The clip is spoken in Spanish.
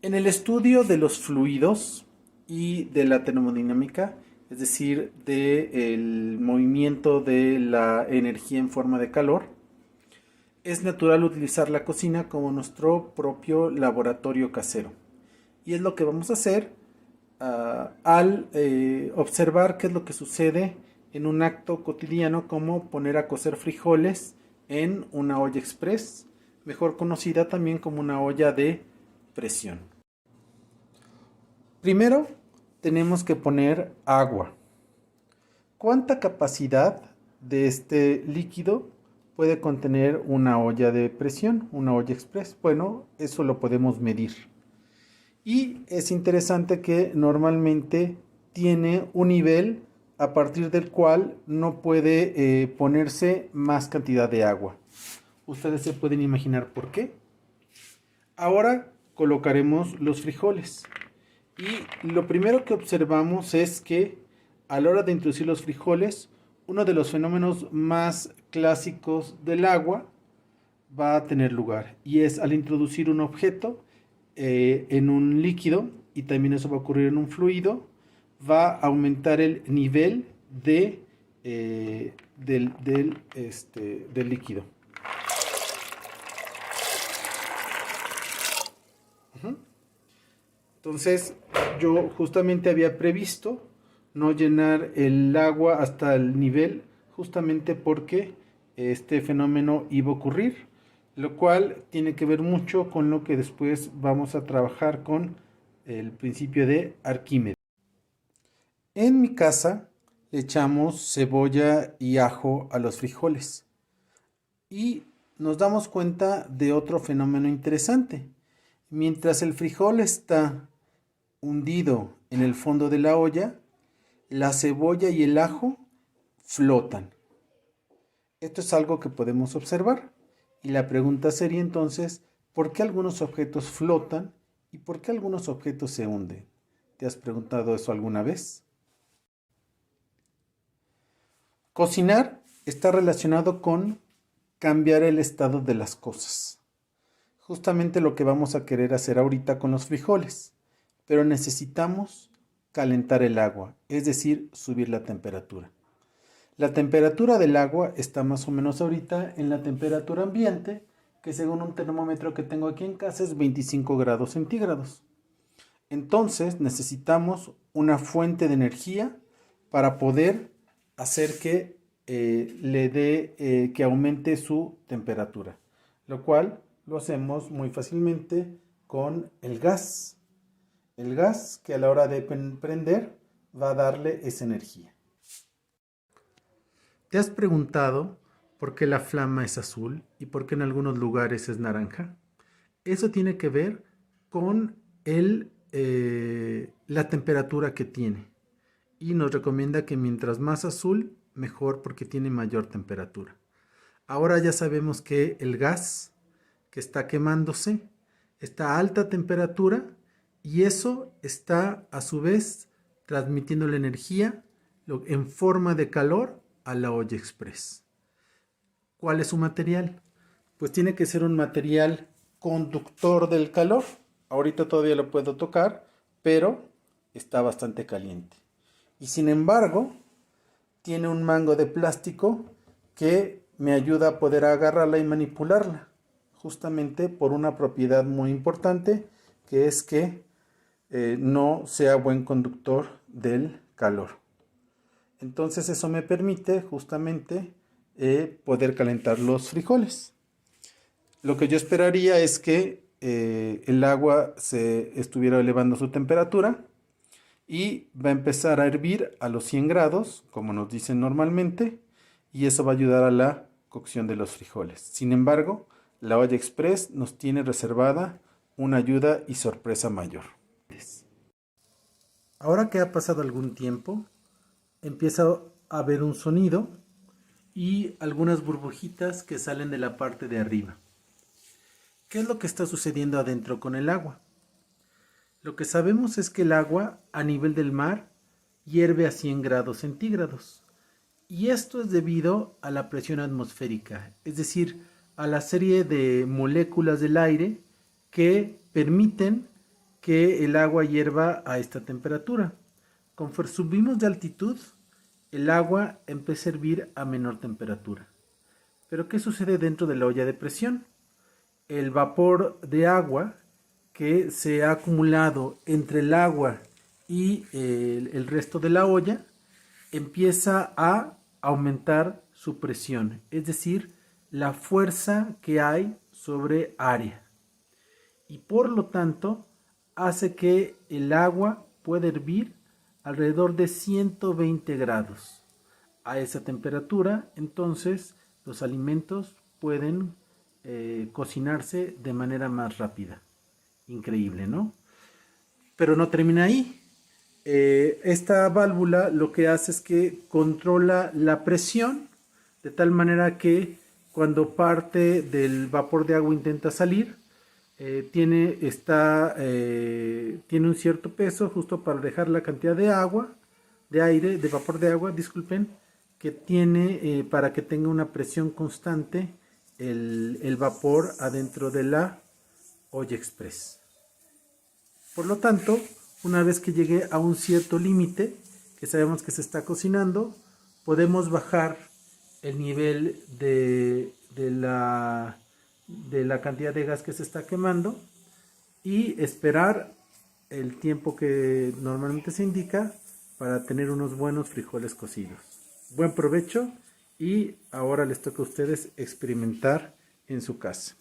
En el estudio de los fluidos y de la termodinámica, es decir, del movimiento de la energía en forma de calor, es natural utilizar la cocina como nuestro propio laboratorio casero. Y es lo que vamos a hacer al observar qué es lo que sucede en un acto cotidiano como poner a cocer frijoles en una olla express, mejor conocida también como una olla de presión. Primero tenemos que poner agua. ¿Cuánta capacidad de este líquido puede contener una olla de presión, una olla express? Bueno, eso lo podemos medir. Y es interesante que normalmente tiene un nivel a partir del cual no puede ponerse más cantidad de agua. Ustedes se pueden imaginar por qué. Ahora colocaremos los frijoles. Y lo primero que observamos es que a la hora de introducir los frijoles, uno de los fenómenos más clásicos del agua va a tener lugar. Y es al introducir un objeto en un líquido, y también eso va a ocurrir en un fluido, va a aumentar el nivel del líquido. Entonces, yo justamente había previsto no llenar el agua hasta el nivel, justamente porque este fenómeno iba a ocurrir, lo cual tiene que ver mucho con lo que después vamos a trabajar con el principio de Arquímedes. En mi casa le echamos cebolla y ajo a los frijoles y nos damos cuenta de otro fenómeno interesante. Mientras el frijol está hundido en el fondo de la olla, la cebolla y el ajo flotan. Esto es algo que podemos observar. Y la pregunta sería entonces, ¿por qué algunos objetos flotan y por qué algunos objetos se hunden? ¿Te has preguntado eso alguna vez? Cocinar está relacionado con cambiar el estado de las cosas. Justamente lo que vamos a querer hacer ahorita con los frijoles. Pero necesitamos calentar el agua, es decir, subir la temperatura. La temperatura del agua está más o menos ahorita en la temperatura ambiente, que según un termómetro que tengo aquí en casa es 25 grados centígrados. Entonces necesitamos una fuente de energía para poder hacer que que aumente su temperatura, lo cual lo hacemos muy fácilmente con el gas. El gas que a la hora de prender va a darle esa energía. ¿Te has preguntado por qué la flama es azul y por qué en algunos lugares es naranja? Eso tiene que ver con la temperatura que tiene. Y nos recomienda que mientras más azul, mejor porque tiene mayor temperatura. Ahora ya sabemos que el gas que está quemándose está a alta temperatura y eso está a su vez transmitiendo la energía en forma de calor a la olla express. ¿Cuál es su material? Pues tiene que ser un material conductor del calor. Ahorita todavía lo puedo tocar, pero está bastante caliente. Y sin embargo, tiene un mango de plástico que me ayuda a poder agarrarla y manipularla, justamente por una propiedad muy importante, que es que no sea buen conductor del calor. Entonces eso me permite justamente poder calentar los frijoles. Lo que yo esperaría es que el agua se estuviera elevando su temperatura y va a empezar a hervir a los 100 grados, como nos dicen normalmente, y eso va a ayudar a la cocción de los frijoles. Sin embargo, la olla express nos tiene reservada una ayuda y sorpresa mayor. Ahora que ha pasado algún tiempo, empieza a haber un sonido y algunas burbujitas que salen de la parte de arriba. ¿Qué es lo que está sucediendo adentro con el agua? Lo que sabemos es que el agua a nivel del mar hierve a 100 grados centígrados. Y esto es debido a la presión atmosférica, es decir, a la serie de moléculas del aire que permiten que el agua hierva a esta temperatura. Conforme subimos de altitud, el agua empieza a hervir a menor temperatura. Pero ¿qué sucede dentro de la olla de presión? El vapor de agua que se ha acumulado entre el agua y el resto de la olla empieza a aumentar su presión, es decir, la fuerza que hay sobre área. Y por lo tanto hace que el agua pueda hervir alrededor de 120 grados. A esa temperatura, entonces, los alimentos pueden cocinarse de manera más rápida. Increíble, ¿no? Pero no termina ahí. Esta válvula lo que hace es que controla la presión de tal manera que cuando parte del vapor de agua intenta salir, tiene un cierto peso justo para dejar la cantidad de agua, de vapor de agua, disculpen, que tiene para que tenga una presión constante el vapor adentro de la olla express. Por lo tanto, una vez que llegue a un cierto límite, que sabemos que se está cocinando, podemos bajar el nivel de la cantidad de gas que se está quemando y esperar el tiempo que normalmente se indica para tener unos buenos frijoles cocidos. Buen provecho y ahora les toca a ustedes experimentar en su casa.